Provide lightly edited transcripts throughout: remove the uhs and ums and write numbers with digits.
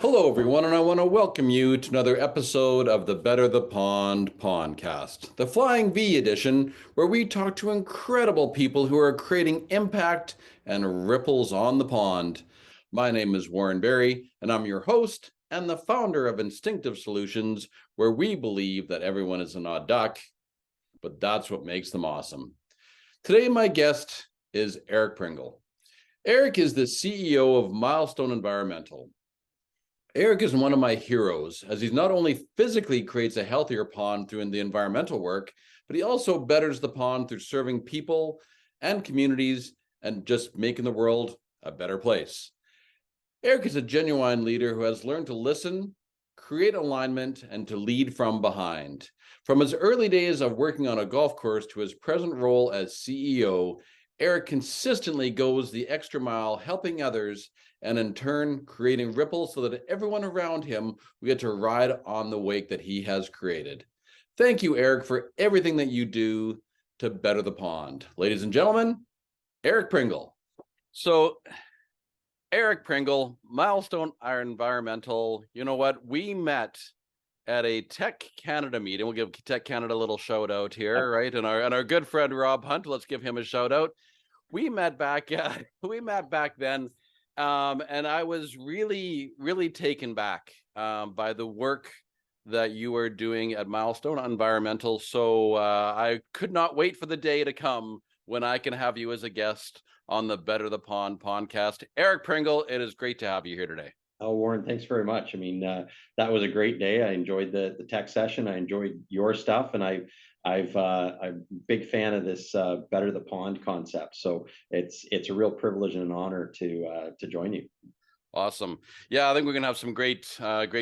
Hello, everyone, and I want to welcome you to another episode of the Better the Pond Pondcast, the Flying V edition, where we talk to incredible people who are creating impact and ripples on the pond. My name is Warren Berry, and I'm your host and the founder of Instinctive Solutions, where we believe that everyone is an odd duck, but that's what makes them awesome. Today, my guest is Eric Pringle. Eric is the CEO of Milestone Environmental. Eric is one of my heroes, as he not only physically creates a healthier pond through the environmental work, but he also betters the pond through serving people and communities and just making the world a better place. Eric is a genuine leader who has learned to listen, create alignment, and to lead from behind. From his early days of working on a golf course to his present role as CEO, Eric consistently goes the extra mile helping others and in turn creating ripples so that everyone around him will get to ride on the wake that he has created. Thank you, Eric, for everything that you do to better the pond. Ladies and gentlemen, Eric Pringle. So, Eric Pringle, Milestone Environmental, you know what? We met at a Tech Canada meeting. We'll give Tech Canada a little shout out here, right? And our good friend Rob Hunt, let's give him a shout out. We met back then, and I was really taken back by the work that you are doing at Milestone Environmental. So I could not wait for the day to come when I can have you as a guest on the Better the Pond podcast. Eric Pringle, it is great to have you here today. Oh, Warren, thanks very much. I mean, that was a great day. I enjoyed the tech session. I enjoyed your stuff, and I'm a big fan of this Better the Pond concept. So it's a real privilege and an honor to join you. Awesome. Yeah, I think we're going to have some great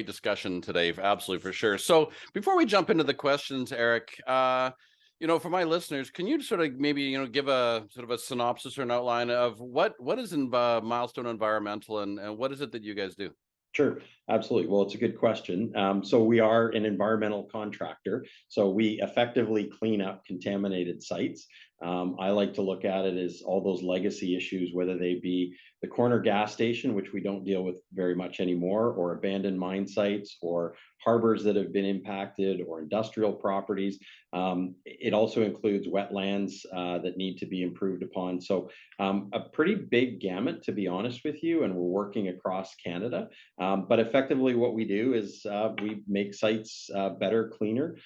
discussion today. Absolutely, for sure. So before we jump into the questions, Eric, for my listeners, can you sort of maybe, give a sort of a synopsis or an outline of what is in Milestone Environmental and what is it that you guys do? Sure, absolutely. Well, it's a good question. So we are an environmental contractor. So we effectively clean up contaminated sites. I like to look at it as all those legacy issues, whether they be the corner gas station, which we don't deal with very much anymore, or abandoned mine sites, or harbors that have been impacted, or industrial properties. It also includes wetlands that need to be improved upon. So a pretty big gamut, to be honest with you, and we're working across Canada. But effectively, what we do is we make sites better, cleaner.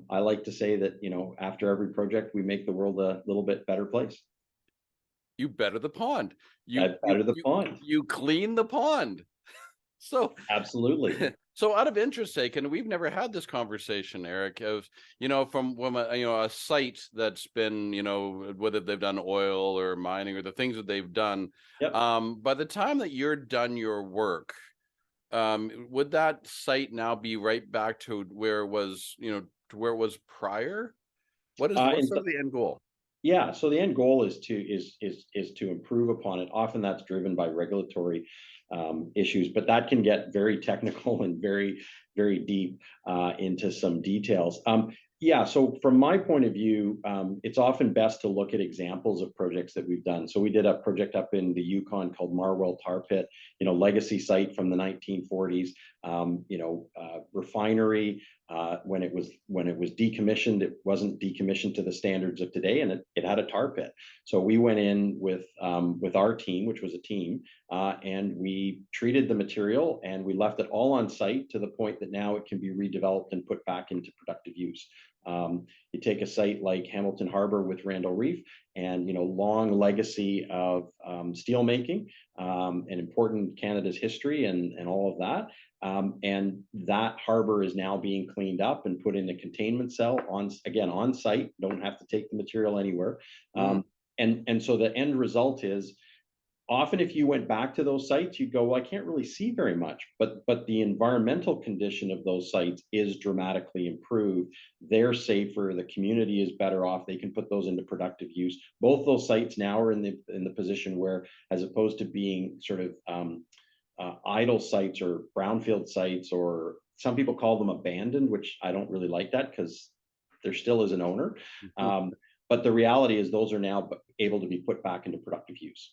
I like to say that, after every project, we make the world a little bit better place. You better the pond. Better the pond. You clean the pond. So Absolutely. so out of interest sake, and we've never had this conversation, Eric, of, from a site that's been, whether they've done oil or mining or the things that they've done. Yep. By the time that you're done your work, would that site now be right back to where it was, to where it was prior? What's sort of the end goal? Yeah, so the end goal is to improve upon it. Often that's driven by regulatory issues, but that can get very technical and very deep into some details. Yeah, so from my point of view, it's often best to look at examples of projects that we've done. So we did a project up in the Yukon called Marwell Tar Pit, legacy site from the 1940s. Refinery. When it was decommissioned, it wasn't decommissioned to the standards of today, and it had a tar pit. So we went in with our team, which was a team, and we treated the material and we left it all on site to the point that now it can be redeveloped and put back into productive use. You take a site like Hamilton Harbor with Randall Reef, and long legacy of steel making, and important Canada's history and all of that. And that harbor is now being cleaned up and put in a containment cell on site. Don't have to take the material anywhere. And so the end result is, often if you went back to those sites, you'd go, well, I can't really see very much, but the environmental condition of those sites is dramatically improved. They're safer, the community is better off, they can put those into productive use. Both those sites now are in the position where, as opposed to being sort of idle sites or brownfield sites, or some people call them abandoned, which I don't really like that, because there still is an owner. But the reality is those are now able to be put back into productive use.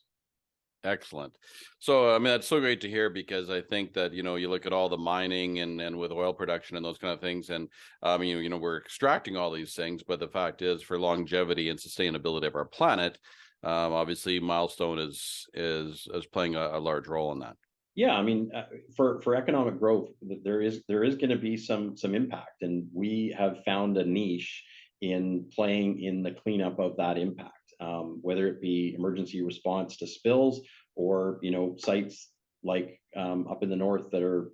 Excellent. So, I mean, that's so great to hear, because I think that, you look at all the mining and with oil production and those kind of things, and we're extracting all these things, but the fact is, for longevity and sustainability of our planet, obviously Milestone is playing a large role in that. Yeah, I mean, for economic growth, there is going to be some impact, and we have found a niche in playing in the cleanup of that impact, whether it be emergency response to spills, or sites like up in the north that are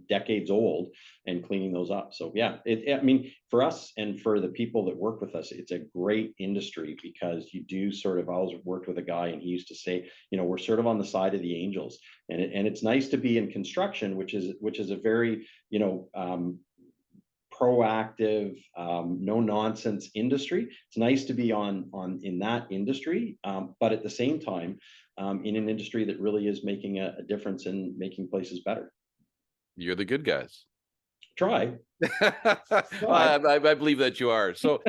decades old, and cleaning those up. So yeah, I mean, for us and for the people that work with us, it's a great industry, because you do sort of. I always worked with a guy, and he used to say, we're sort of on the side of the angels, and it's nice to be in construction, which is a very proactive, no nonsense industry. It's nice to be on in that industry, but at the same time, in an industry that really is making a difference in making places better. You're the good guys. Try. I believe that you are. So,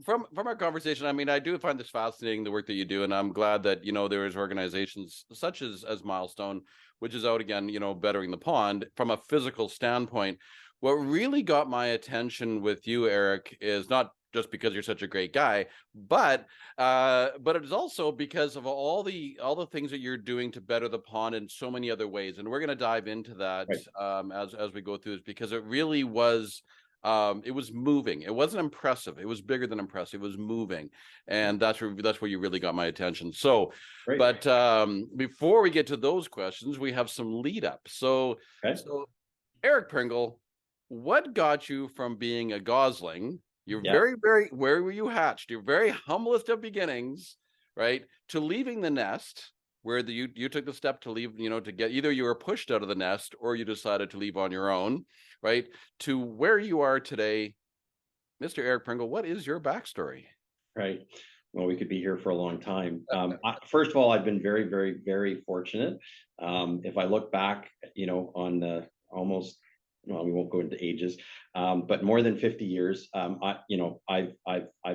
from our conversation, I mean, I do find this fascinating, the work that you do, and I'm glad that there is organizations such as Milestone, which is out again, bettering the pond from a physical standpoint. What really got my attention with you, Eric, is not just because you're such a great guy, but it is also because of all the things that you're doing to better the pond in so many other ways, and we're going to dive into that Right. as we go through this, because it really was. It was moving. It wasn't impressive. It was bigger than impressive. It was moving, and that's where you really got my attention. So, Great. but before we get to those questions, we have some lead up. So, Okay. so Eric Pringle, what got you from being a gosling? You're Yeah. where were you hatched? You're very humblest of beginnings, right? To leaving the nest, where you took the step to leave, to get, either you were pushed out of the nest or you decided to leave on your own, right? To where you are today, Mr. Eric Pringle, what is your backstory? Right. Well, we could be here for a long time. First of all, I've been very, very, very fortunate. If I look back, on the almost, well, we won't go into ages, but more than 50 years, I've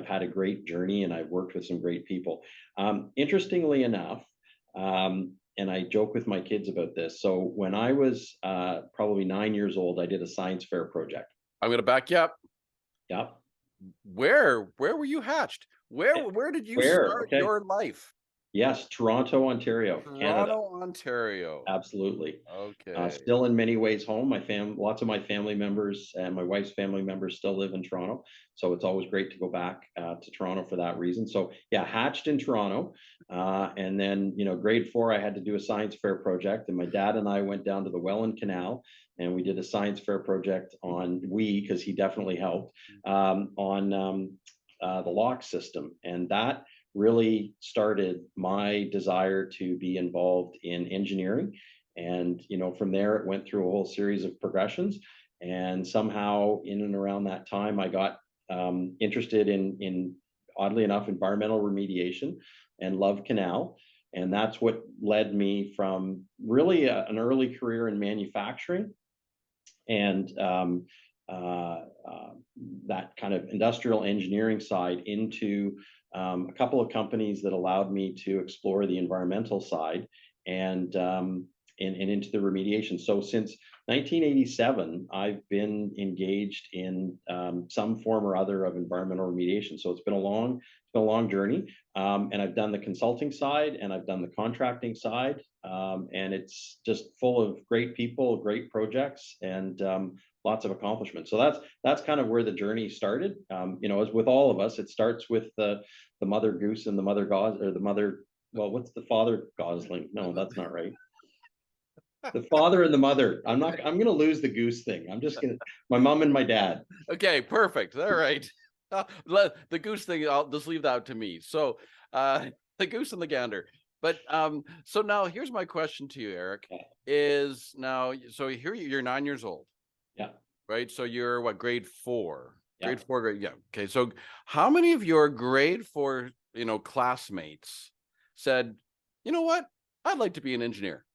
had a great journey, and I've worked with some great people. Interestingly enough, and I joke with my kids about this. So when I was probably 9 years old, I did a science fair project. I'm going to back you up. Yeah. Where were you hatched? Where did you Where? start Okay. your life? Yes, Toronto, Ontario, Canada. Toronto, Ontario. Absolutely. Okay. Still in many ways home. Lots of my family members and my wife's family members still live in Toronto, so it's always great to go back to Toronto for that reason. So yeah, hatched in Toronto, and then grade 4, I had to do a science fair project, and my dad and I went down to the Welland Canal, and we did a science fair project because he definitely helped, on the lock system, and that really started my desire to be involved in engineering. And from there, it went through a whole series of progressions, and somehow in and around that time, I got interested in, oddly enough, environmental remediation, and love canal. And that's what led me from really an early career in manufacturing, and that kind of industrial engineering side, into a couple of companies that allowed me to explore the environmental side, and and into the remediation. So since 1987, I've been engaged in some form or other of environmental remediation. So it's been a long journey, and I've done the consulting side, and I've done the contracting side, and it's just full of great people, great projects, and lots of accomplishments. So that's kind of where the journey started. As with all of us, it starts with the mother goose and the mother gos or the mother. Well, what's the father gosling? No, that's not right. The father and the mother. I'm gonna lose the goose thing. My mom and my dad. Okay, perfect. All right. The goose thing, I'll just leave that to me. So, the goose and the gander. But so now here's my question to you, Eric. Is now, so here you're 9 years old, Yeah. right? So you're what, grade 4? Yeah. Yeah. Okay. So how many of your grade 4, classmates said, you know what, I'd like to be an engineer?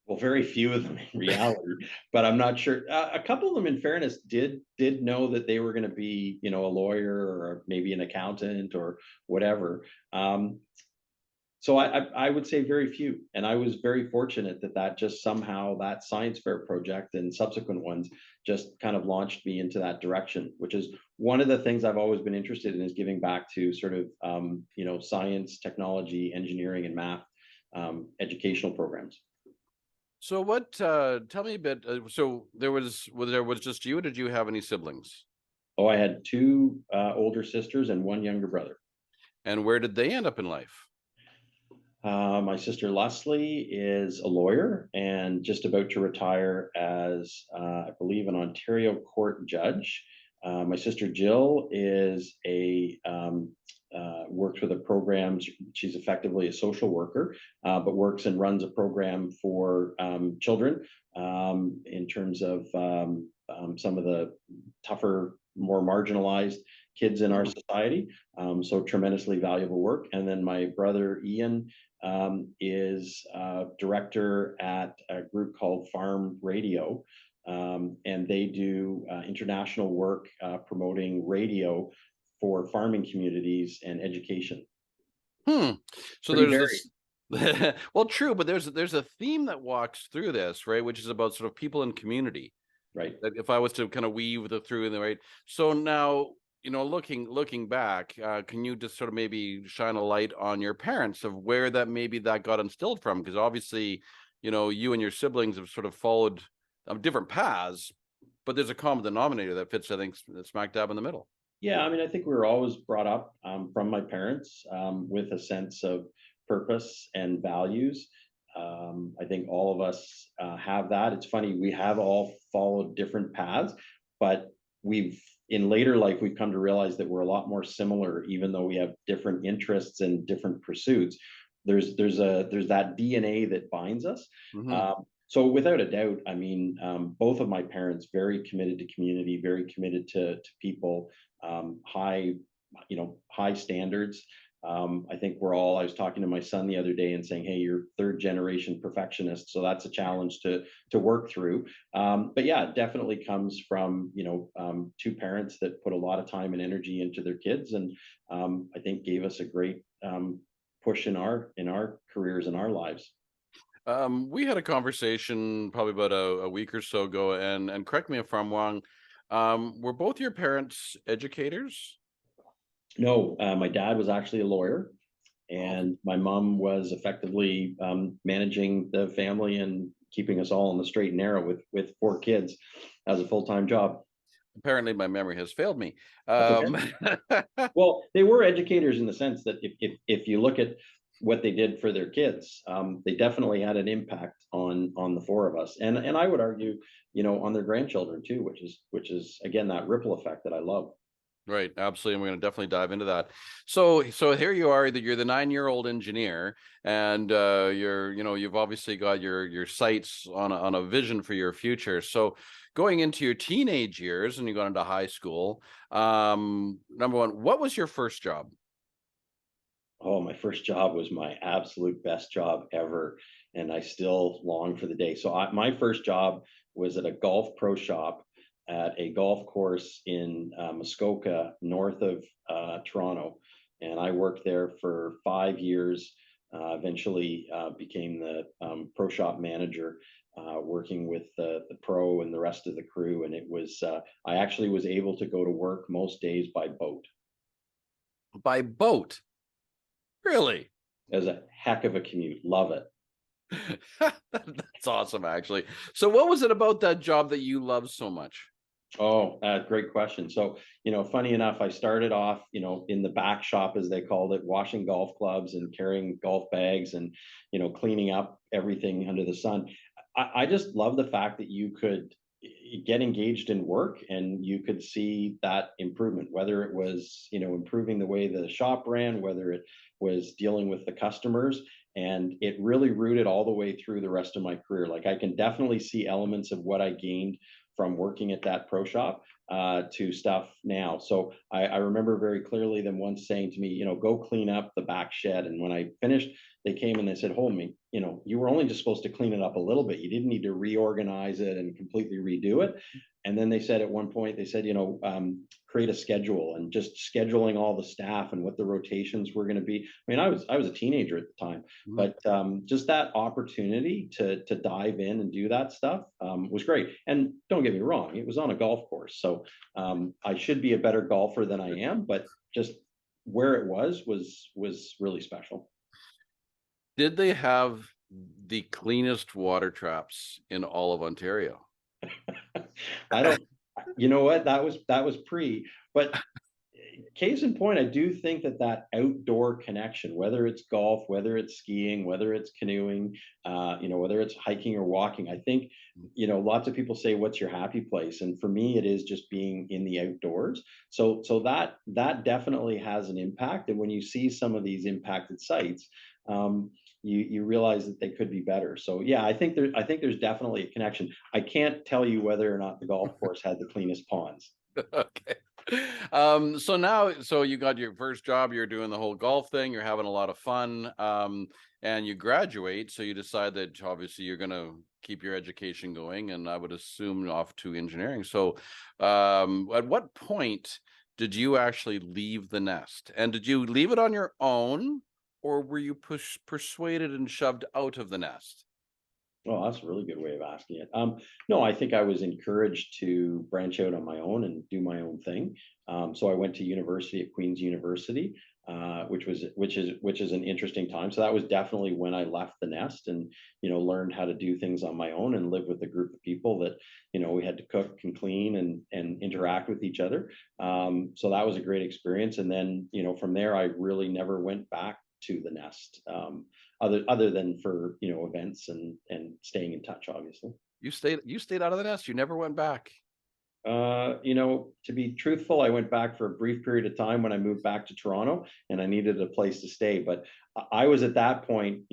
Well, very few of them in reality, but I'm not sure. A couple of them, in fairness, did know that they were going to be, a lawyer, or maybe an accountant, or whatever. So I would say very few, and I was very fortunate that just somehow that science fair project and subsequent ones just kind of launched me into that direction, which is one of the things I've always been interested in, is giving back to sort of science, technology, engineering, and math educational programs. So what, tell me a bit, so there was just you, or did you have any siblings? Oh, I had two older sisters and one younger brother. And where did they end up in life? My sister Leslie is a lawyer and just about to retire as, I believe, an Ontario court judge. My sister Jill is works with a program. She's effectively a social worker, but works and runs a program for children in terms of some of the tougher, more marginalized kids in our society. So tremendously valuable work. And then my brother Ian is director at a group called Farm Radio. And they do international work promoting radio for farming communities and education. So Pretty there's varied, this, well, true, but there's a theme that walks through this, right? Which is about sort of people in community. right? That if I was to kind of weave through in the right. So now, looking back, can you just sort of maybe shine a light on your parents of where that got instilled from? Because obviously, you and your siblings have sort of followed different paths, but there's a common denominator that fits, I think, smack dab in the middle. Yeah, I mean, I think we were always brought up from my parents with a sense of purpose and values. I think all of us have that. It's funny, we have all followed different paths, but in later life, we've come to realize that we're a lot more similar, even though we have different interests and different pursuits. There's that DNA that binds us. Mm-hmm. So without a doubt, I mean, both of my parents very committed to community, very committed to people, high, high standards. I think I was talking to my son the other day and saying, hey, you're third generation perfectionist. So that's a challenge to work through. But yeah, it definitely comes from, two parents that put a lot of time and energy into their kids. And I think gave us a great push in our careers and our lives. We had a conversation probably about a week or so ago, and correct me if I'm wrong. Were both your parents educators? No, my dad was actually a lawyer, Oh, and my mom was effectively managing the family and keeping us all on the straight and narrow with four kids as a full-time job. apparently my memory has failed me. That's okay. Well, they were educators in the sense that if you look at what they did for their kids, they definitely had an impact on the four of us, and I would argue, on their grandchildren too, which is again that ripple effect that I love. Right, absolutely, and we're going to definitely dive into that. So here you are, that you're the 9-year-old engineer, and you've obviously got your sights on a vision for your future. So going into your teenage years, and you got into high school, number one, what was your first job? Oh, my first job was my absolute best job ever, and I still long for the day. So my first job was at a golf pro shop at a golf course in Muskoka, north of Toronto, and I worked there for 5 years. Eventually, became the pro shop manager, working with the pro and the rest of the crew. And it was I actually was able to go to work most days by boat. By boat? Really? It was a heck of a commute. Love it. That's awesome, actually. So what was it about that job that you love so much? Oh, great question. So, funny enough, I started off, in the back shop, as they called it, washing golf clubs and carrying golf bags and, cleaning up everything under the sun. I just love the fact that you could get engaged in work and you could see that improvement, whether it was, improving the way the shop ran, whether it was dealing with the customers. And it really rooted all the way through the rest of my career. Like I can definitely see elements of what I gained from working at that pro shop to stuff now. So I remember very clearly them once saying to me, go clean up the back shed. And when I finished, they came and they said, hold me, you were only just supposed to clean it up a little bit. You didn't need to reorganize it and completely redo it. And then they said at one point, they said, create a schedule, and just scheduling all the staff and what the rotations were going to be. I mean, I was a teenager at the time, but just that opportunity to dive in and do that stuff was great. And don't get me wrong, it was on a golf course, so I should be a better golfer than I am, but just where it was really special. Did they have the cleanest water traps in all of Ontario? I don't, you know what, that was pre, but case in point, I do think that outdoor connection, whether it's golf, whether it's skiing, whether it's canoeing, whether it's hiking or walking, I think, lots of people say, what's your happy place? And for me, it is just being in the outdoors. So that definitely has an impact. And when you see some of these impacted sites, you realize that they could be better. So yeah, I think there's definitely a connection. I can't tell you whether or not the golf course had the cleanest ponds. Okay. So you got your first job, you're doing the whole golf thing, you're having a lot of fun, and you graduate. So you decide that obviously you're going to keep your education going, and I would assume off to engineering. So at what point did you actually leave the nest? And did you leave it on your own, or were you persuaded and shoved out of the nest? Oh, that's a really good way of asking it. No, I think I was encouraged to branch out on my own and do my own thing. So I went to university at Queen's University, which is an interesting time. So that was definitely when I left the nest and learned how to do things on my own and live with a group of people that we had to cook and clean and interact with each other. So that was a great experience. And then from there, I really never went back to the nest. Other than for events and staying in touch, obviously. You stayed out of the nest. You never went back. To be truthful, I went back for a brief period of time when I moved back to Toronto and I needed a place to stay. But I was at that point,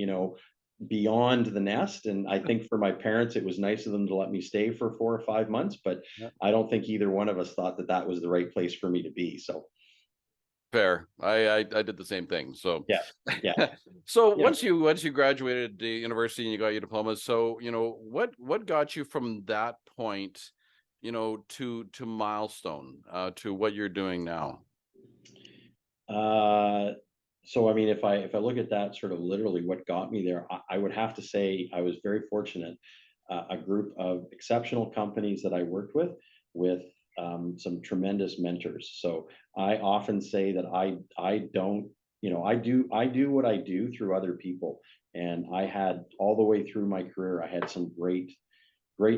beyond the nest. And I think for my parents, it was nice of them to let me stay for 4 or 5 months. But I don't think either one of us thought that was the right place for me to be. So. Fair. I did the same thing. So yeah. So yeah. Once you graduated the university and you got your diploma, so what got you from that point, to Milestone, to what you're doing now? So I mean, if I look at that sort of literally, what got me there, I would have to say I was very fortunate. A group of exceptional companies that I worked with some tremendous mentors. So I often say that I don't, I do what I do through other people. And I had all the way through my career, I had some great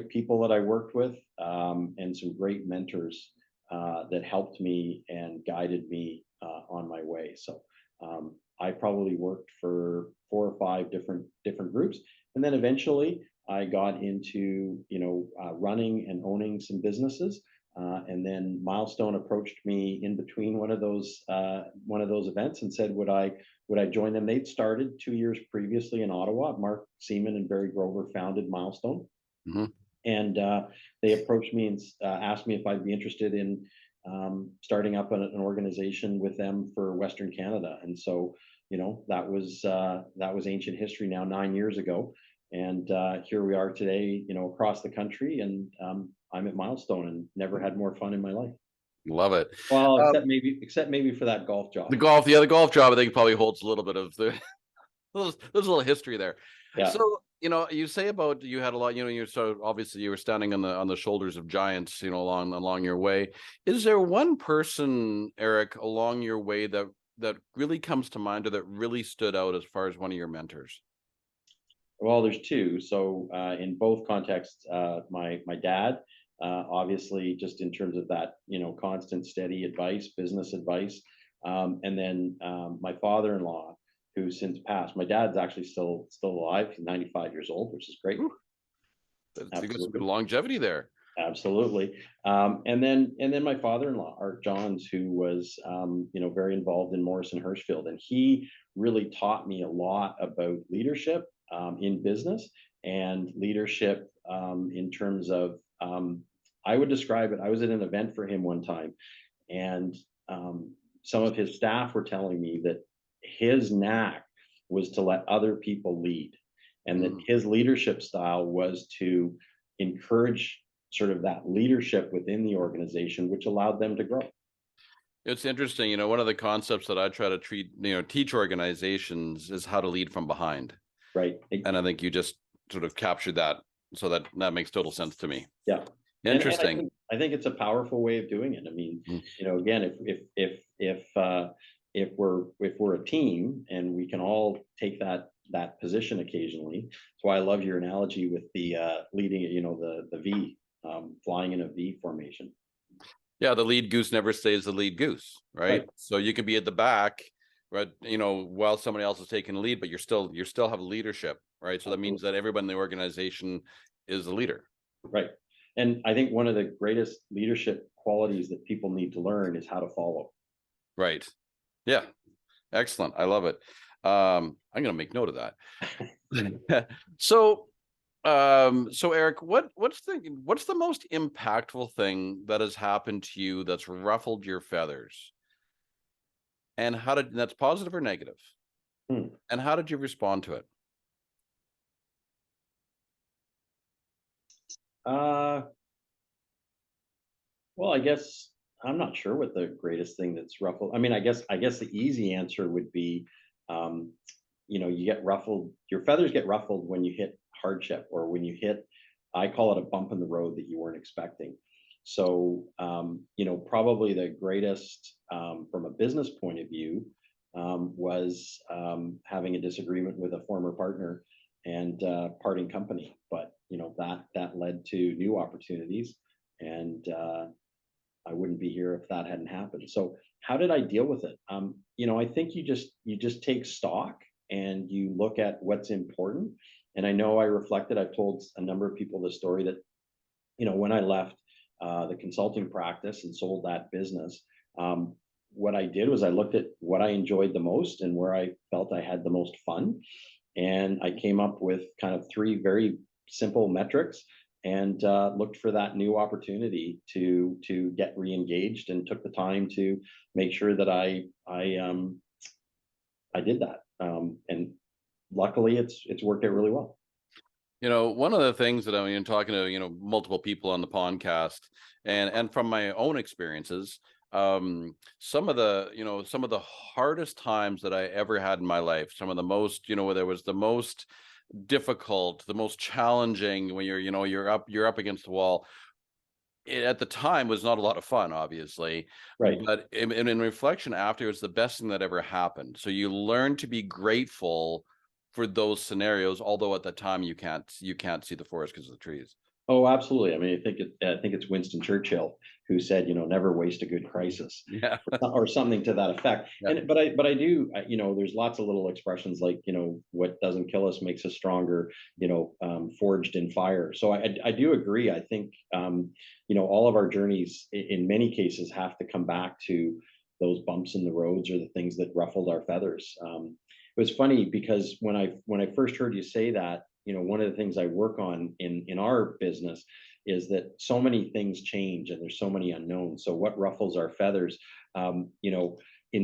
people that I worked with, and some great mentors that helped me and guided me on my way. So I probably worked for 4 or 5 different groups, and then eventually I got into running and owning some businesses. And then Milestone approached me in between one of those events and said, would I join them? They'd started 2 years previously in Ottawa. Mark Seaman and Barry Grover founded Milestone. Mm-hmm. And they approached me and asked me if I'd be interested in starting up an organization with them for Western Canada. And so, that was ancient history now, 9 years ago. And here we are today, across the country, and I'm at Milestone and never had more fun in my life. Love it. Well, except maybe for that golf job. The golf job, I think, probably holds a little bit of there's a little history there. Yeah. So, you say about you had a lot, you're so obviously you were standing on the shoulders of giants, along your way. Is there one person, Eric, along your way that really comes to mind or that really stood out as far as one of your mentors? Well, there's 2. So in both contexts, my dad, obviously, just in terms of that, constant, steady advice, business advice, and then my father-in-law, who's since passed. My dad's actually still alive. He's 95 years old, which is great. That's some good longevity there. Absolutely. And then my father-in-law, Art Johns, who was very involved in Morrison Hershfield, and he really taught me a lot about leadership in business and leadership in terms of I would describe it. I was at an event for him one time, and some of his staff were telling me that his knack was to let other people lead, and that Mm. his leadership style was to encourage sort of that leadership within the organization, which allowed them to grow. It's interesting. One of the concepts that I try to teach organizations is how to lead from behind. Right. And I think you just sort of captured that. So that makes total sense to me. Yeah. And Interesting. I think it's a powerful way of doing it. I mean, Mm. again, if we're a team and we can all take that position occasionally. That's why I love your analogy with the leading, the V, flying in a V formation. Yeah, the lead goose never stays the lead goose, right? Right. So you can be at the back, right? While somebody else is taking the lead, but you still have leadership, right? So that means that everyone in the organization is the leader. Right. And I think one of the greatest leadership qualities that people need to learn is how to follow. Right. Yeah. Excellent. I love it. I'm going to make note of that. So Eric, what's the most impactful thing that has happened to you that's ruffled your feathers? And that's positive or negative? Hmm. And how did you respond to it? Uh, well, I guess I'm not sure what the greatest thing that's ruffled. I mean, I guess the easy answer would be, um, you get ruffled. Your feathers get ruffled when you hit hardship or when you hit. I call it a bump in the road that you weren't expecting. So, probably the greatest from a business point of view was having a disagreement with a former partner and parting company. But that led to new opportunities, and I wouldn't be here if that hadn't happened. So how did I deal with it? I think you just take stock and you look at what's important. And I know I reflected. I've told a number of people the story that when I left the consulting practice and sold that business, what I did was I looked at what I enjoyed the most and where I felt I had the most fun, and I came up with kind of three very simple metrics and looked for that new opportunity to get re-engaged, and took the time to make sure that I did that, and luckily it's worked out really well. One of the things that I'm talking to, multiple people on the podcast, and from my own experiences, some of the hardest times that I ever had in my life, some of the most, where there was the most difficult, the most challenging, when you're up against the wall. It, at the time, was not a lot of fun, obviously, Right. but in reflection after, it's the best thing that ever happened. So you learn to be grateful for those scenarios, although at the time you can't see the forest because of the trees. Oh, absolutely. I mean, I think it's Winston Churchill who said, never waste a good crisis, Yeah. or something to that effect. Yeah. And but I do, there's lots of little expressions like, what doesn't kill us makes us stronger, forged in fire. So I do agree. I think all of our journeys in many cases have to come back to those bumps in the roads or the things that ruffled our feathers. It was funny because when I first heard you say that, one of the things I work on in our business is that so many things change and there's so many unknowns. So what ruffles our feathers? In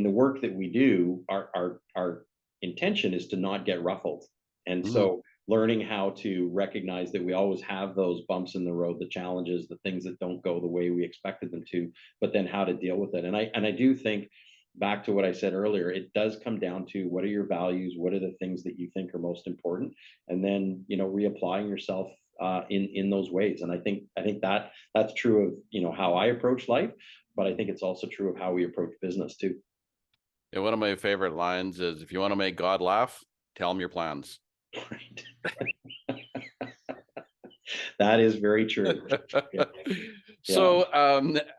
the work that we do, our intention is to not get ruffled, and Mhm. so learning how to recognize that we always have those bumps in the road, the challenges, the things that don't go the way we expected them to, but then how to deal with it. And I do think, back to what I said earlier, it does come down to what are your values, what are the things that you think are most important, and then reapplying yourself in those ways. And I think that's true of how I approach life, but I think it's also true of how we approach business too. Yeah, one of my favorite lines is, if you want to make God laugh, tell him your plans. Right. That is very true. Yeah. Yeah. So,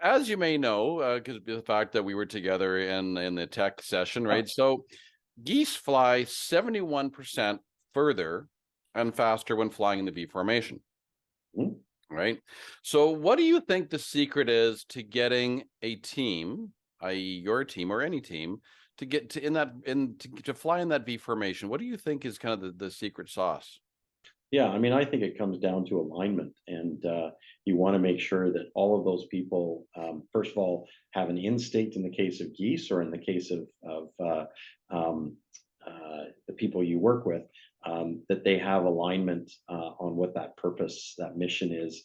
as you may know, because the fact that we were together in the tech session, right? So, geese fly 71% further and faster when flying in the V formation, Mhm. right? So, what do you think the secret is to getting a team, i.e., your team or any team, to get to fly in that V formation? What do you think is kind of the secret sauce? Yeah, I mean, I think it comes down to alignment, and you want to make sure that all of those people, first of all, have an instinct in the case of geese, or in the case of um, the people you work with, that they have alignment on what that purpose, that mission is.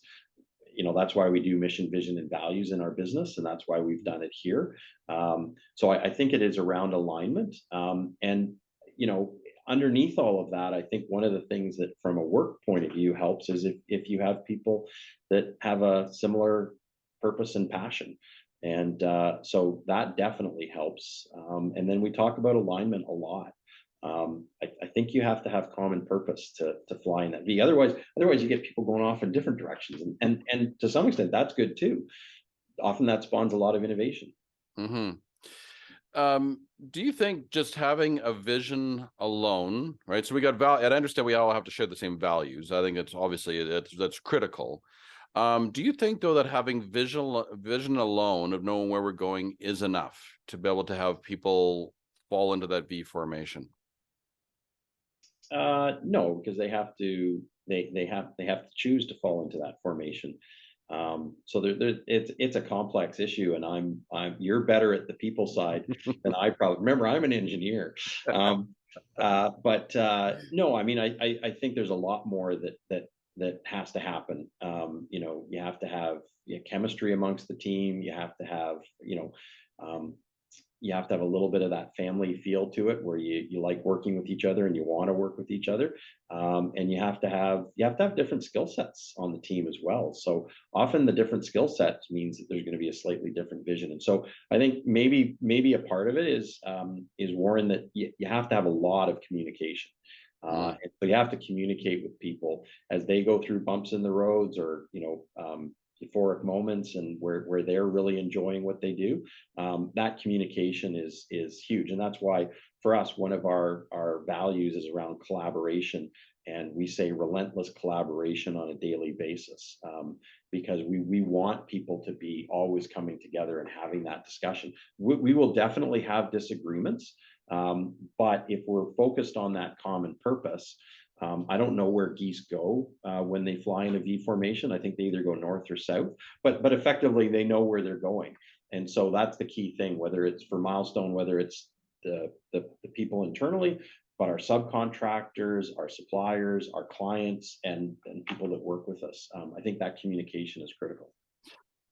That's why we do mission, vision, and values in our business, and that's why we've done it here. So I think it is around alignment, and you know underneath all of that, I think one of the things that from a work point of view helps is if you have people that have a similar purpose and passion. And so that definitely helps. And then we talk about alignment a lot. I think you have to have common purpose to fly in that V. Otherwise you get people going off in different directions. And to some extent, that's good too. Often that spawns a lot of innovation. Hmm. Do you think just having a vision alone, right? So we got value, and I understand we all have to share the same values. I think it's obviously that's critical. Do you think though that having vision alone of knowing where we're going is enough to be able to have people fall into that V formation? No, because they have to choose to fall into that formation. So it's a complex issue, and you're better at the people side than I probably. Remember, I'm an engineer. Um, but no, I mean, I think there's a lot more that has to happen. You have to have chemistry amongst the team. Um, you have to have a little bit of that family feel to it, where you like working with each other and you want to work with each other. And you have to have different skill sets on the team as well. So often the different skill sets means that there's going to be a slightly different vision. And so I think maybe a part of it is Warren, that you have to have a lot of communication. And so you have to communicate with people as they go through bumps in the roads, or euphoric moments, and where they're really enjoying what they do. That communication is huge, and that's why for us, one of our values is around collaboration, and we say relentless collaboration on a daily basis, because we want people to be always coming together and having that discussion. We will definitely have disagreements, but if we're focused on that common purpose, I don't know where geese go when they fly in a V formation. I think they either go north or south, but effectively they know where they're going, and so that's the key thing. Whether it's for Milestone, whether it's the people internally, but our subcontractors, our suppliers, our clients, and people that work with us. I think that communication is critical.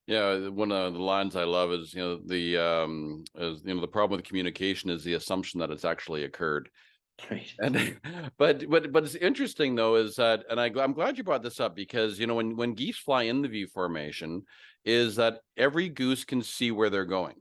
Yeah, one of the lines I love is the problem with communication is the assumption that it's actually occurred. Right. And but it's interesting though is that, and I'm glad you brought this up, because when geese fly in the V formation, is that every goose can see where they're going.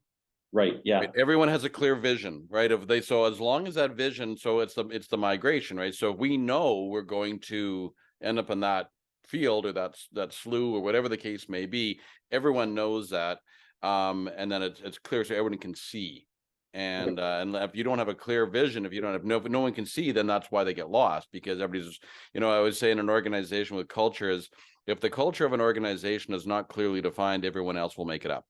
Right. Yeah. Right? Everyone has a clear vision, right? So as long as that vision, so it's the migration, right? So if we know we're going to end up in that field, or that slough, or whatever the case may be, everyone knows that, and then it's clear, so everyone can see. And if you don't have a clear vision, if you don't have no one can see, then that's why they get lost, because everybody's, I always say in an organization with culture is, if the culture of an organization is not clearly defined, everyone else will make it up.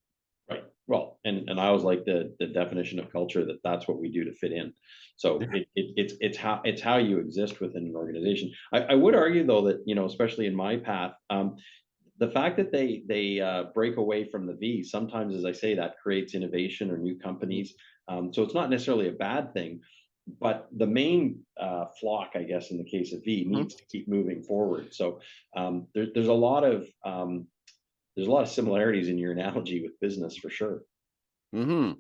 Right. Well, and I always like the definition of culture, that's what we do to fit in. So it's how you exist within an organization. I would argue though that especially in my path, the fact that they break away from the V sometimes, as I say, that creates innovation or new companies. So it's not necessarily a bad thing, but the main flock, I guess, in the case of V, needs to keep moving forward. So there's a lot of similarities in your analogy with business for sure. Mm-hmm.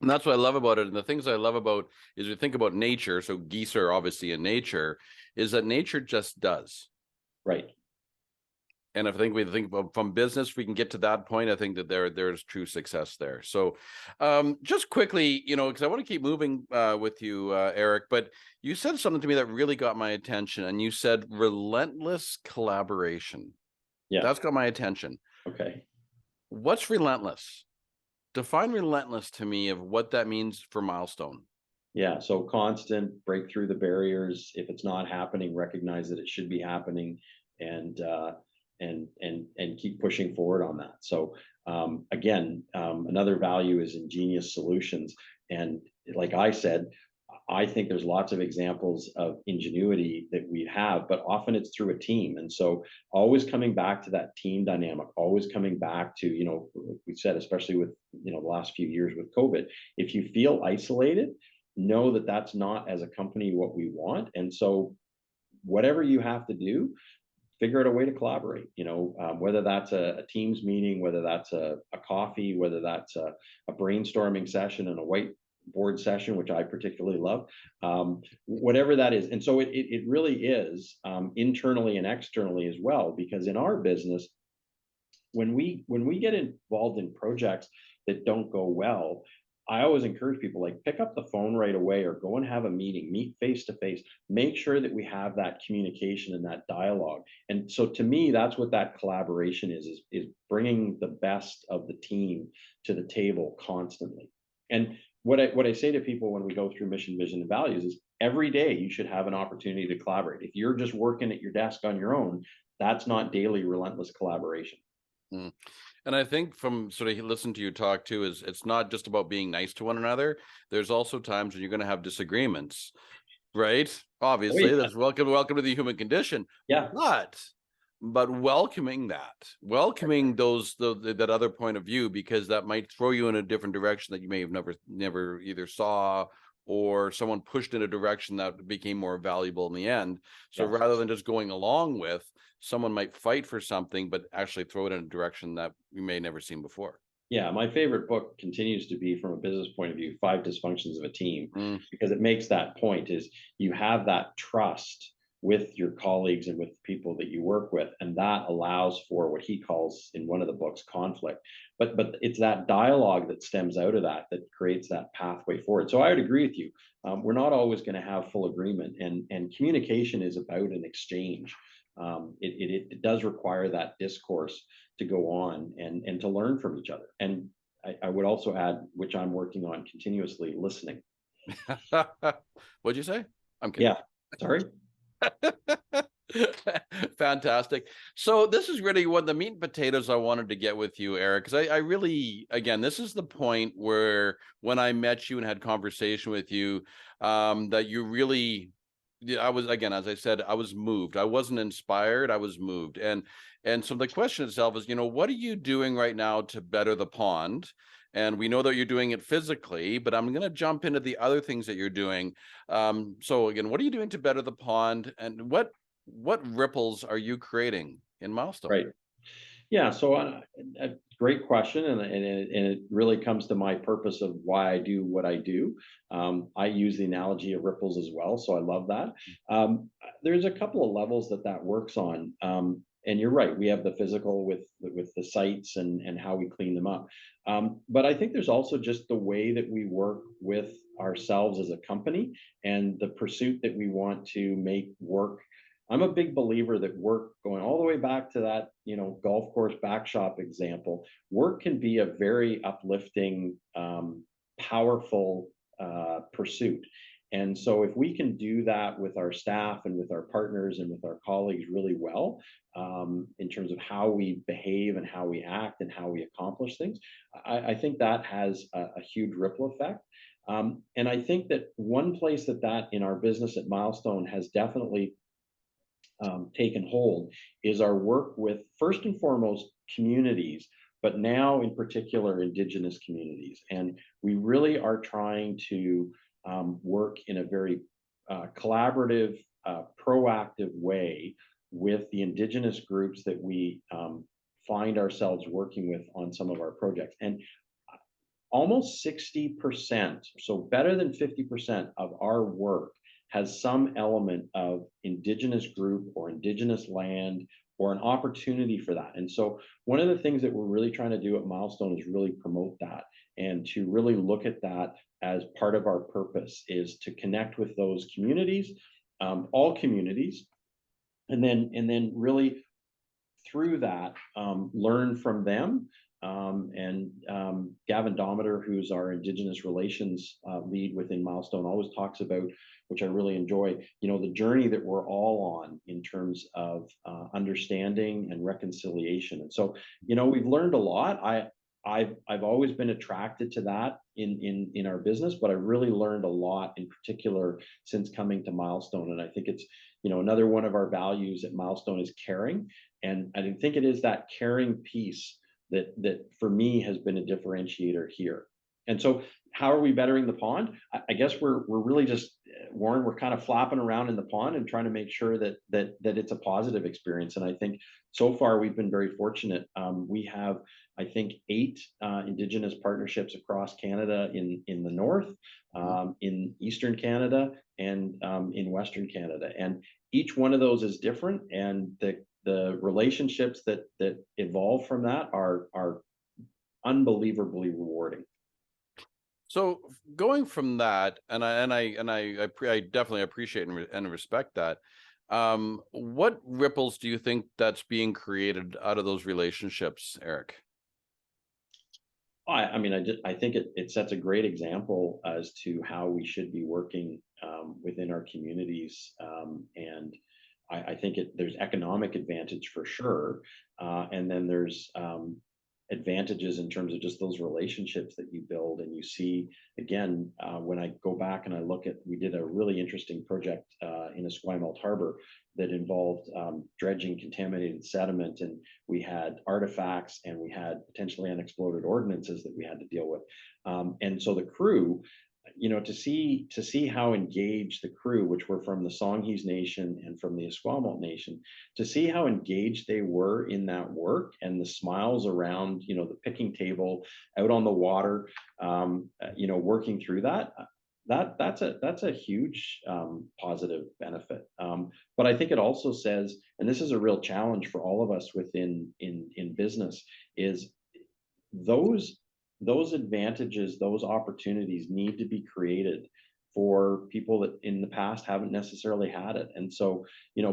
And that's what I love about it. And the things I love about is we think about nature. So geese are obviously in nature, is that nature just does. Right. And I think we think about from business, we can get to that point. I think that there's true success there. So just quickly, because I want to keep moving with you, Eric, but you said something to me that really got my attention. And you said relentless collaboration. Yeah. That's got my attention. Okay. What's relentless? Define relentless to me of what that means for Milestone. Yeah. So constant, break through the barriers. If it's not happening, recognize that it should be happening, and keep pushing forward on that. So again, another value is ingenious solutions. And like I said, I think there's lots of examples of ingenuity that we have, but often it's through a team. And so always coming back to that team dynamic, always coming back to, like we said, especially with, the last few years with COVID, if you feel isolated, know that that's not as a company what we want. And so whatever you have to do, figure out a way to collaborate, whether that's a Teams meeting, whether that's a coffee, whether that's a brainstorming session and a whiteboard session, which I particularly love, whatever that is. And so it really is, internally and externally as well, because in our business, when we get involved in projects that don't go well, I always encourage people, like, pick up the phone right away or go and have a meeting, meet face to face, make sure that we have that communication and that dialogue. And so to me, that's what that collaboration is bringing the best of the team to the table constantly. And what I say to people when we go through mission, vision, and values is every day you should have an opportunity to collaborate. If you're just working at your desk on your own, that's not daily relentless collaboration. Mm. And I think from sort of listening to you talk too, is it's not just about being nice to one another. There's also times when you're going to have disagreements, right? Oh, Obviously, yeah. that's welcome to the human condition. Yeah. But welcoming that other point of view, because that might throw you in a different direction that you may have never either saw, or someone pushed in a direction that became more valuable in the end. So Yes. rather than just going along with, someone might fight for something, but actually throw it in a direction that you may never seen before. Yeah, my favorite book continues to be, from a business point of view, Five Dysfunctions of a Team, Mm. because it makes that point is you have that trust with your colleagues and with the people that you work with, and that allows for what he calls in one of the books conflict. But it's that dialogue that stems out of that creates that pathway forward. So I would agree with you. We're not always going to have full agreement, and communication is about an exchange. It does require that discourse to go on and to learn from each other. And I would also add, which I'm working on continuously, listening. What'd you say? I'm kidding. Yeah, sorry. Fantastic. So this is really one of the meat and potatoes I wanted to get with you, Eric, because I really, again, this is the point where when I met you and had conversation with you, that you really, I was, again, as I said, I was moved. I wasn't inspired. I was moved. And so the question itself is, what are you doing right now to better the pond? And we know that you're doing it physically, but I'm going to jump into the other things that you're doing. So again, what are you doing to better the pond, and what ripples are you creating in Milestone? Right. Yeah. So a great question, and it really comes to my purpose of why I do what I do. I use the analogy of ripples as well, so I love that. There's a couple of levels that works on. And you're right, we have the physical with the sites and how we clean them up. But I think there's also just the way that we work with ourselves as a company and the pursuit that we want to make work. I'm a big believer that work, going all the way back to that, golf course back shop example, work can be a very uplifting, powerful pursuit. And so if we can do that with our staff and with our partners and with our colleagues really well, in terms of how we behave and how we act and how we accomplish things, I think that has a huge ripple effect. And I think that one place that in our business at Milestone has definitely taken hold is our work with, first and foremost, communities, but now in particular Indigenous communities. And we really are trying to work in a very collaborative, proactive way with the Indigenous groups that we find ourselves working with on some of our projects. And almost 60%, so better than 50% of our work has some element of Indigenous group or Indigenous land or an opportunity for that. And so one of the things that we're really trying to do at Milestone is really promote that, and to really look at that as part of our purpose is to connect with those communities, all communities, and then really through that learn from them. And Gavin Dometer, who's our Indigenous relations lead within Milestone, always talks about, which I really enjoy, the journey that we're all on in terms of understanding and reconciliation. And so, we've learned a lot. I've always been attracted to that in our business, but I really learned a lot in particular since coming to Milestone. And I think it's, another one of our values at Milestone is caring. And I think it is that caring piece that for me has been a differentiator here. And so how are we bettering the pond? I guess we're really just, Warren, we're kind of flapping around in the pond and trying to make sure that it's a positive experience. And I think so far we've been very fortunate. We have, I think, 8 Indigenous partnerships across Canada in the north, in Eastern Canada, and in Western Canada. And each one of those is different, and the relationships that evolve from that are unbelievably rewarding. So going from that, and I definitely appreciate and respect that. What ripples do you think that's being created out of those relationships, Eric? I mean, I think it sets a great example as to how we should be working within our communities, and I think there's economic advantage for sure, and then there's advantages in terms of just those relationships that you build. And you see, again, when I go back and I look at, we did a really interesting project in Esquimalt Harbor that involved dredging contaminated sediment, and we had artifacts and we had potentially unexploded ordnances that we had to deal with. And so the crew, to see how engaged the crew, which were from the Songhees Nation and from the Esquimalt Nation, to see how engaged they were in that work, and the smiles around, the picking table, out on the water, working through that's a huge positive benefit. But I think it also says, and this is a real challenge for all of us within in business, is those advantages, those opportunities need to be created for people that in the past haven't necessarily had it. And so,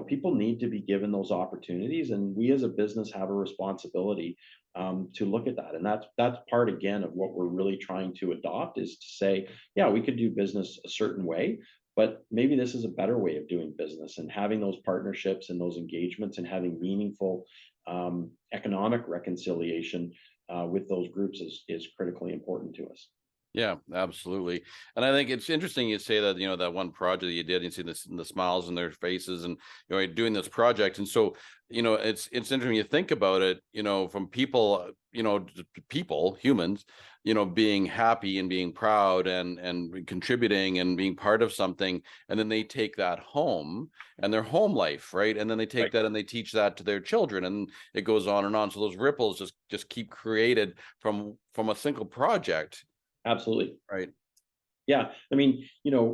people need to be given those opportunities, and we as a business have a responsibility to look at that. And that's part, again, of what we're really trying to adopt, is to say, yeah, we could do business a certain way, but maybe this is a better way of doing business. And having those partnerships and those engagements and having meaningful economic reconciliation with those groups is critically important to us. Yeah, absolutely. And I think it's interesting you say that, that one project that you did, you see the smiles in their faces, and doing this project. And so, it's interesting when you think about it, from people, humans, being happy and being proud and contributing and being part of something, and then they take that home and their home life, right? And then they take that and they teach that to their children, and it goes on and on. So those ripples just keep created from a single project. Absolutely. Right. Yeah. I mean,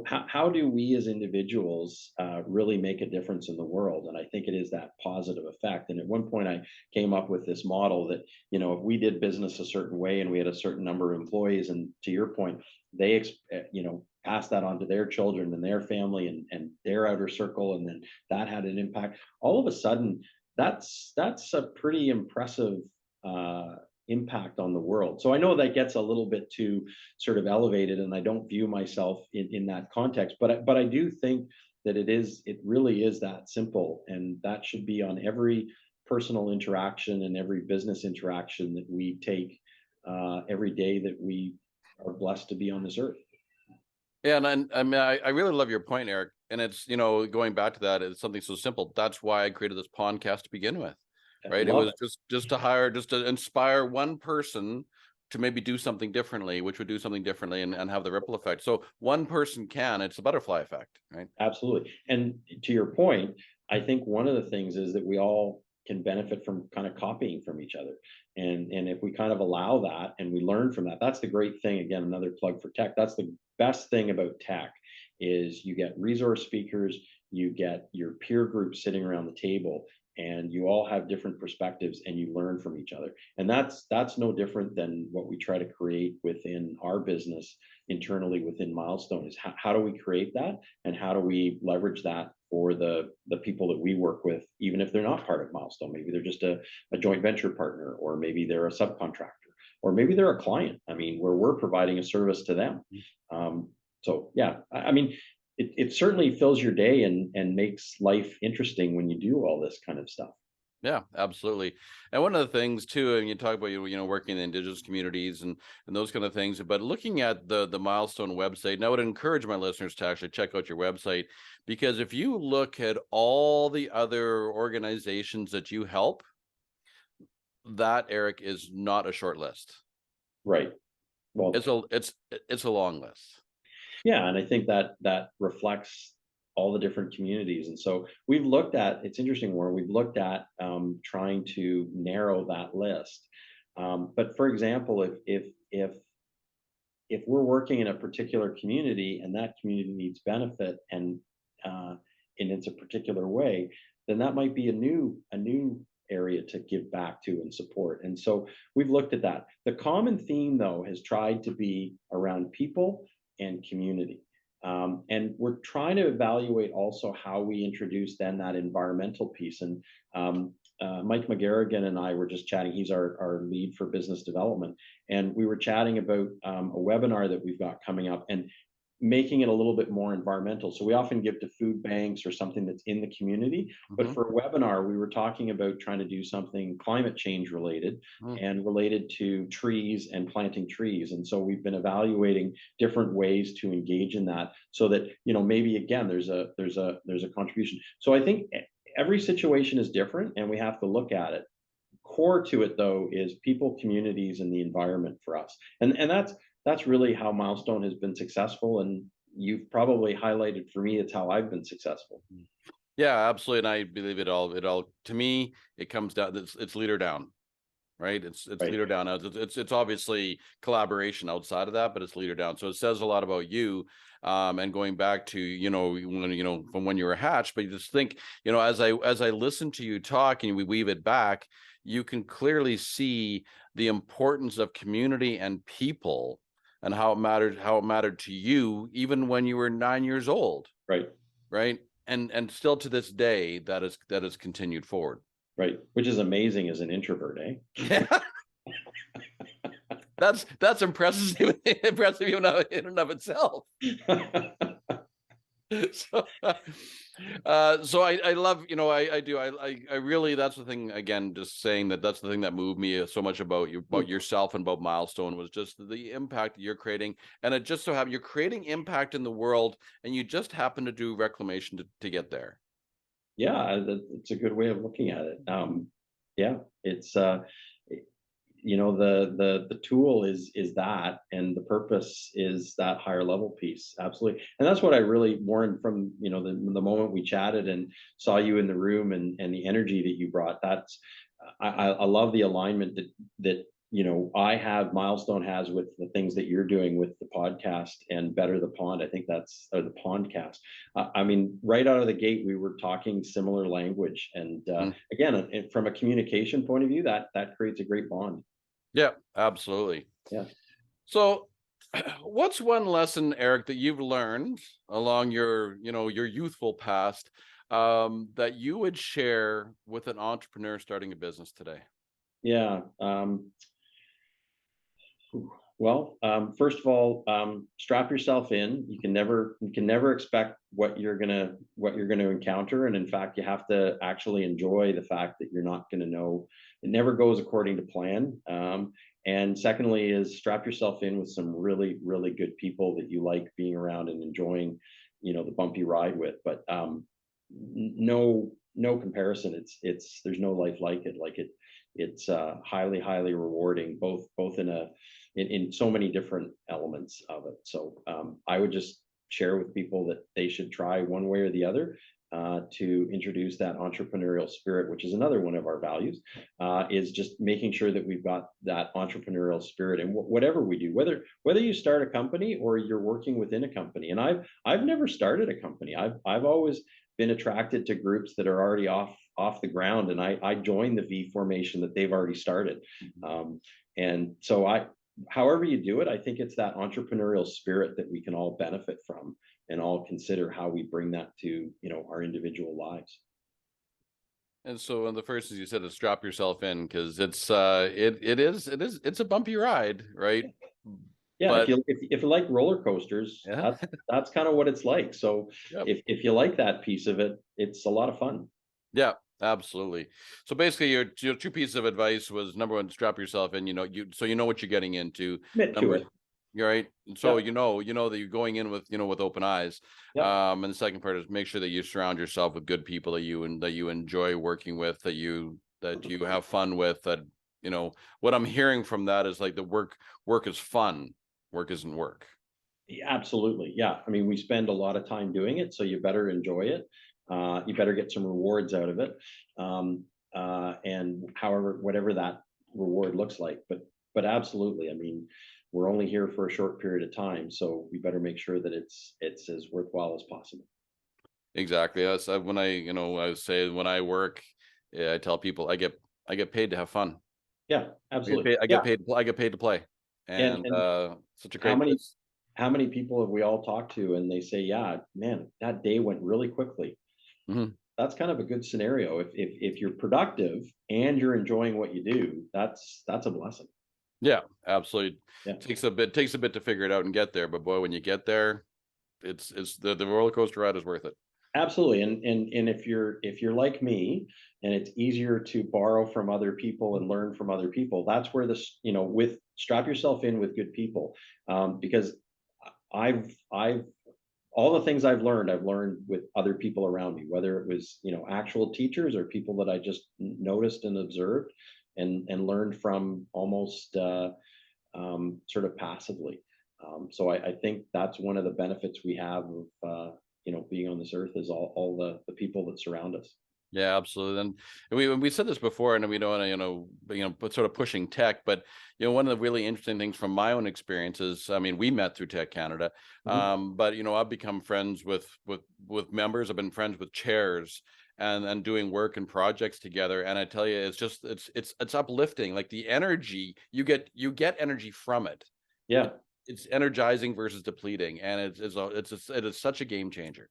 how do we as individuals really make a difference in the world? And I think it is that positive effect. And at one point, I came up with this model that, if we did business a certain way and we had a certain number of employees, and to your point, they, pass that on to their children and their family and their outer circle, and then that had an impact. All of a sudden, that's a pretty impressive impact on the world. So I know that gets a little bit too sort of elevated, and I don't view myself in that context, but I do think that it really is that simple, and that should be on every personal interaction and every business interaction that we take every day that we are blessed to be on this earth. Yeah, and I mean, I really love your point, Eric. And it's, going back to that, it's something so simple. That's why I created this podcast to begin with. Right. It was just to inspire one person to maybe do something differently, which would do something differently and have the ripple effect. So one person it's a butterfly effect, right? Absolutely. And to your point, I think one of the things is that we all can benefit from kind of copying from each other. And if we kind of allow that and we learn from that, that's the great thing. Again, another plug for tech. That's the best thing about tech, is you get resource speakers, you get your peer group sitting around the table, and you all have different perspectives and you learn from each other. And that's no different than what we try to create within our business internally within Milestone, is how do we create that, and how do we leverage that for the people that we work with, even if they're not part of Milestone. Maybe they're just a joint venture partner, or maybe they're a subcontractor, or maybe they're a client. I mean, where we're providing a service to them. So yeah, I mean, it certainly fills your day and makes life interesting when you do all this kind of stuff. Yeah, absolutely. And one of the things too, and you talk about working in Indigenous communities and those kind of things, but looking at the Milestone website, and I would encourage my listeners to actually check out your website, because if you look at all the other organizations that you help, that, Eric, is not a short list. Right. Well, It's a long list. yeah, and I think that that reflects all the different communities. And so we've looked at, it's interesting, Warren, we've looked at trying to narrow that list. But for example, if we're working in a particular community and that community needs benefit and it's a particular way, then that might be a new area to give back to and support. And so we've looked at that. The common theme, though, has tried to be around people and community. And we're trying to evaluate also how we introduce then that environmental piece. And Mike McGarrigan and I were just chatting. He's our lead for business development. And we were chatting about a webinar that we've got coming up and making it a little bit more environmental. So we often give to food banks or something that's in the community. But for a webinar, we were talking about trying to do something climate change related and related to trees and planting trees. And so we've been evaluating different ways to engage in that so that, maybe again, there's a contribution. So I think every situation is different and we have to look at it. Core to it, though, is people, communities, and the environment for us. And that's really how Milestone has been successful. And you've probably highlighted for me, it's how I've been successful. Yeah, absolutely. And I believe it all to me, it comes down, it's leader down, right? It's Right. leader down. It's obviously collaboration outside of that, but it's leader down. So it says a lot about you. And going back to, from when you were hatched, but you just think, as I listen to you talk and we weave it back, you can clearly see the importance of community and people and how it mattered to you, even when you were 9 years old. Right. Right. And still to this day, that is continued forward. Right. Which is amazing as an introvert, eh? Yeah. That's impressive, impressive even in and of itself. So, so I love, I do, I really, that's the thing, again, just saying that's the thing that moved me so much about you, about yourself and about Milestone, was just the impact that you're creating. And it just so happens you're creating impact in the world, and you just happen to do reclamation to get there. Yeah, it's a good way of looking at it. Yeah, it's the tool is that, and the purpose is that higher level piece. Absolutely. And that's what I really, Warren, from the moment we chatted and saw you in the room and the energy that you brought. That's I love the alignment that I have, Milestone has, with the things that you're doing with the podcast and Better the Pond. I think that's, or the Pondcast. I mean, right out of the gate, we were talking similar language. And again, from a communication point of view, that creates a great bond. Yeah, absolutely. Yeah. So what's one lesson, Eric, that you've learned along your youthful past, that you would share with an entrepreneur starting a business today? Yeah. Well, first of all, strap yourself in. You can never expect what you're gonna encounter, and in fact, you have to actually enjoy the fact that you're not going to know. It never goes according to plan. And secondly, is strap yourself in with some really, really good people that you like being around and enjoying, the bumpy ride with. But no comparison. There's no life like it. It's highly, highly rewarding, both in so many different elements of it. So I would just share with people that they should try one way or the other to introduce that entrepreneurial spirit, which is another one of our values, is just making sure that we've got that entrepreneurial spirit in whatever we do, whether you start a company or you're working within a company. And I've never started a company. I've always been attracted to groups that are already off the ground, and I joined the V formation that they've already started. And so however you do it, I think it's that entrepreneurial spirit that we can all benefit from and all consider how we bring that to our individual lives. And so one of the first things you said is strap yourself in, because it's it's a bumpy ride, right? Yeah, But if you like roller coasters, yeah, that's kind of what it's like. So yep. if you like that piece of it, it's a lot of fun. Yeah, Absolutely. So basically, your two pieces of advice was number one, strap yourself in. You know what you're getting into. Commit to Number, it. you're right. So Yep. you know that you're going in with with open eyes. Yep. And the second part is make sure that you surround yourself with good people that you enjoy working with, that you have fun with. That what I'm hearing from that is like the work is fun. Work isn't work. Yeah, absolutely. Yeah. I mean, we spend a lot of time doing it, so you better enjoy it. You better get some rewards out of it. And however, whatever that reward looks like. But absolutely. I mean, we're only here for a short period of time, so we better make sure that it's as worthwhile as possible. Exactly. That's when I say when I work, yeah, I tell people I get paid to have fun. Yeah, absolutely. Yeah. I get paid to play, and And such a how great many place. how many people have we all talked to and they say, yeah, man, that day went really quickly. Hmm. That's kind of a good scenario. If you're productive and you're enjoying what you do, that's a blessing. Yeah, absolutely. Yeah, Takes a bit to figure it out and get there, but boy, when you get there, it's the roller coaster ride is worth it. absolutely. And if you're like me, and it's easier to borrow from other people and learn from other people, that's where this, with strap yourself in with good people, because I've all the things I've learned with other people around me, whether it was, actual teachers or people that I just noticed and observed and learned from almost sort of passively. So I think that's one of the benefits we have of, being on this earth is all the people that surround us. Yeah, absolutely. And we said this before, and we don't want to, but sort of pushing tech. But one of the really interesting things from my own experiences, I mean, we met through Tech Canada, Mhm. but I've become friends with members. I've been friends with chairs, and doing work and projects together. And I tell you, it's just it's uplifting. Like the energy you get energy from it. Yeah. It's energizing versus depleting, and it is such a game changer.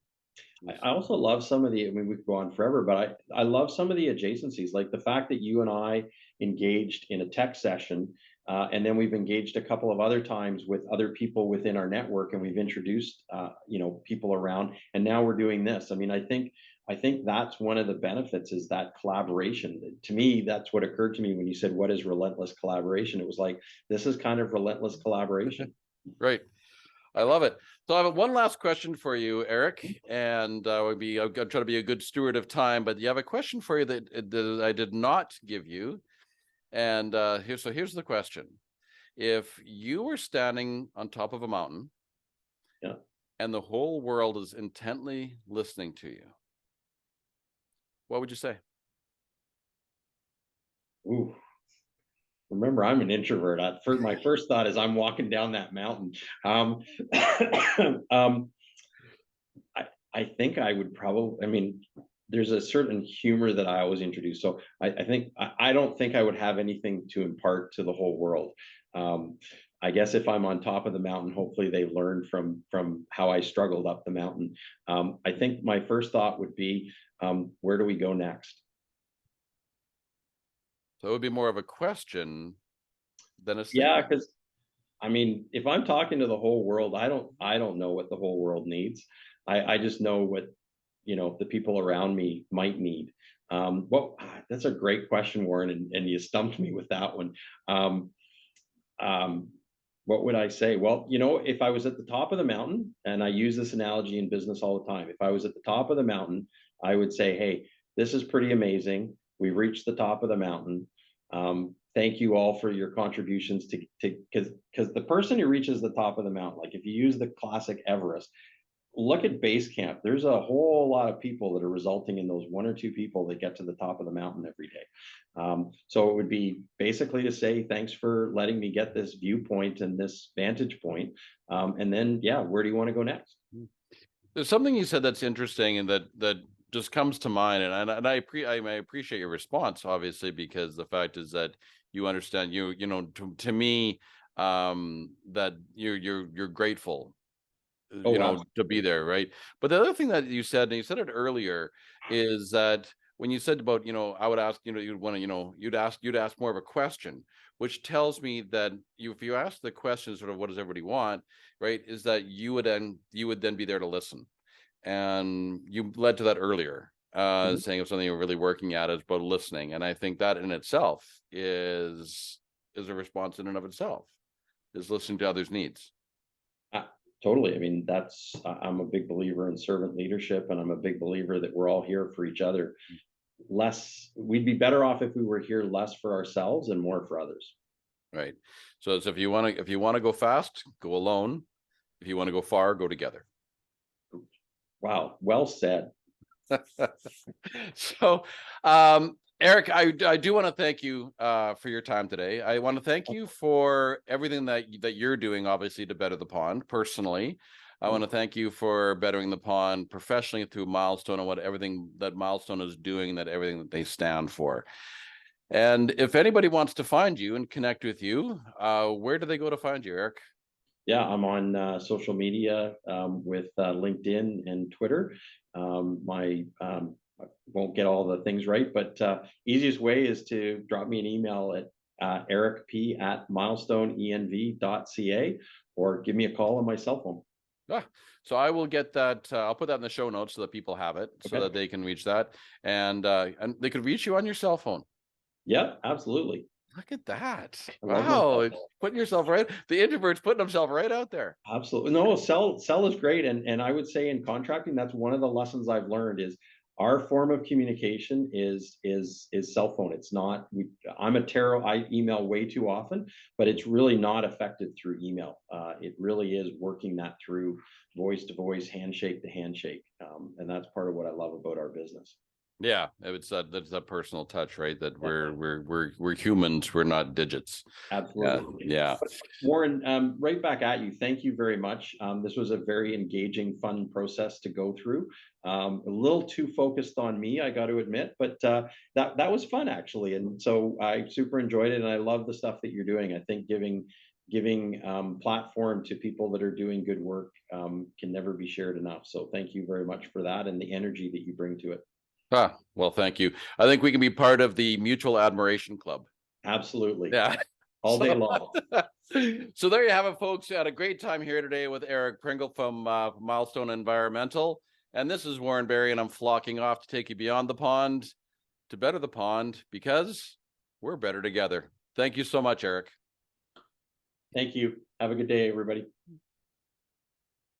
I also love some of the, I mean, we could go on forever, but I love some of the adjacencies, like the fact that you and I engaged in a tech session, and then we've engaged a couple of other times with other people within our network, and we've introduced, people around, and now we're doing this. I mean, I think that's one of the benefits is that collaboration. To me, that's what occurred to me when you said, "What is relentless collaboration?" It was like this is kind of relentless collaboration. Right. I love it. So I have one last question for you, Eric, and I'll try to be a good steward of time. But you have a question for you that I did not give you, and here's the question: if you were standing on top of a mountain Yeah. and the whole world is intently listening to you, what would you say? Ooh. Remember, I'm an introvert. My first thought is I'm walking down that mountain. Um, um, I, I think I would probably. I mean, there's a certain humor that I always introduce. So I don't think I would have anything to impart to the whole world. Um, I guess if I'm on top of the mountain, hopefully they learned from how I struggled up the mountain. I think my first thought would be, where do we go next? So it would be more of a question than a Yeah, statement. because I mean, if I'm talking to the whole world, I don't know what the whole world needs. I just know what, the people around me might need. Well, that's a great question, Warren, and you stumped me with that one. Um, um, what would I say? Well, if I was at the top of the mountain, and I use this analogy in business all the time, if I was at the top of the mountain, I would say, hey, this is pretty amazing. We've reached the top of the mountain. Thank you all for your contributions to because the person who reaches the top of the mountain, like if you use the classic Everest, look at base camp. There's a whole lot of people that are resulting in those one or two people that get to the top of the mountain every day. So it would be basically to say, thanks for letting me get this viewpoint and this vantage point. And then, yeah, where do you want to go next? There's something you said that's interesting and that just comes to mind, and I appreciate your response, obviously, because the fact is that you understand to me that you're grateful Oh, to be absolutely. there, right? But the other thing that you said, and you said it earlier, is that when you said about I would ask you'd want to you'd ask more of a question, which tells me that if you ask the question sort of what does everybody want, right, is that you would then be there to listen, and you led to that earlier. saying if something you're really working at is about listening. And I think that in itself is a response in and of itself, is listening to others' needs. Totally. I mean, I'm a big believer in servant leadership, and I'm a big believer that we're all here for each other. We'd be better off if we were here less for ourselves and more for others. Right. So it's if you want to go fast, go alone. If you want to go far, go together. Wow. Well said. So, Eric, I do want to thank you for your time today. I want to thank you for everything that you're doing, obviously, to better the pond personally. I want to thank you for bettering the pond professionally through Milestone and everything that Milestone is doing, everything that they stand for. And if anybody wants to find you and connect with you, where do they go to find you, Eric? Yeah, I'm on social media with LinkedIn and Twitter. I won't get all the things right, but easiest way is to drop me an email at ericp@milestoneENV.ca, or give me a call on my cell phone. So I will get that. I'll put that in the show notes so that people have it, so that they can reach that, and they could reach you on your cell phone. Yeah, absolutely. Look at that! Wow, putting yourself right. The introvert's putting himself right out there. Absolutely. No, sell is great, and I would say in contracting, that's one of the lessons I've learned is our form of communication is cell phone. It's not. I'm a terror. I email way too often, but it's really not affected through email. It really is working that through voice to voice, handshake to handshake, and that's part of what I love about our business. Yeah, it's that's a personal touch, right? That we're humans, we're not digits. Absolutely. Yeah. Warren, right back at you. Thank you very much. This was a very engaging, fun process to go through. A little too focused on me, I got to admit, but that was fun actually, and so I super enjoyed it, and I love the stuff that you're doing. I think giving platform to people that are doing good work can never be shared enough. So thank you very much for that and the energy that you bring to it. Well, thank you. I think we can be part of the Mutual Admiration Club. Absolutely. Yeah. All day long. So there you have it, folks. We had a great time here today with Eric Pringle from Milestone Environmental. And this is Warren Barry, and I'm flocking off to take you beyond the pond to better the pond, because we're better together. Thank you so much, Eric. Thank you. Have a good day, everybody.